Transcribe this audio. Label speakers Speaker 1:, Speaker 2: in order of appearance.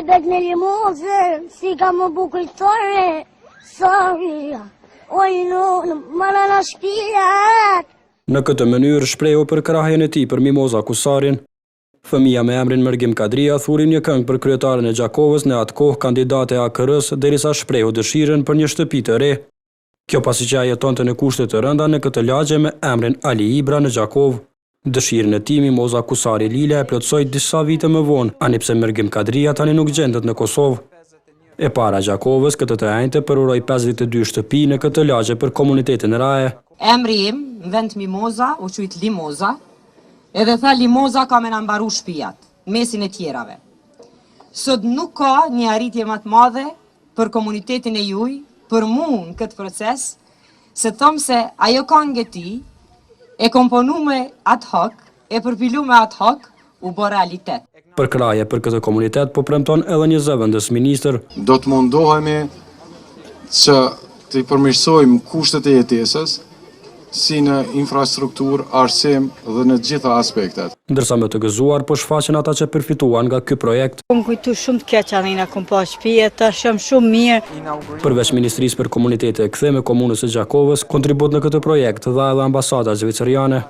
Speaker 1: bek në limozë, si ka më bukritore, sorry, oj në marana shpirat.
Speaker 2: Në këtë mënyrë shprehu për krahjen e tij për Mimoza Kusarin. Fëmia me emrin Mergim Kadria thuri një këngë për kryetaren e Gjakovës, në atë kohë kandidate e AKR-s, derisa shprehu dëshirën për një shtëpi të re. Kjo pasi që ai jetonte në kushte të rënda në këtë lagje me emrin Ali Ibra në Gjakovë. Dëshirën e tij Mimoza Kusari Lila e plotësoi disa vite më vonë, ani pse Mergim Kadria tani nuk gjendet në Kosovë. E para Gjakovës këtë të enjte përuroi 52 shtëpi në këtë lagje për komunitetin Raje.
Speaker 3: Emri im, në vend Mimoza, u quajt Limoza, edhe tha Limoza ka me na mbaru shtëpiat, mesin e tjerave. Sot nuk ka një arritje më të madhe për komunitetin e juaj, për mua në këtë proces, se thom se ajo këngë e tij e komponume ad hoc, e përpilume ad hoc, u bë realitet.
Speaker 2: Për kraje për këtë komunitet po premton edhe një zëvendës ministër.
Speaker 4: Do të mundohemi që të përmirësojmë kushtet e jetesës, si në infrastrukturë, arsim dhe në gjitha aspektet.
Speaker 2: Ndërsa me të gëzuar po shfaqen ata që përfituan nga ky projekt.
Speaker 5: Kom kujtu shumë të keq anina kom pa shtëpi, tash jam shumë mirë.
Speaker 2: Përveç Ministrisë për Komunitete e Ktheme Komunës së Gjakovës, kontribut në këtë projekt dha edhe ambasada zvicerjane.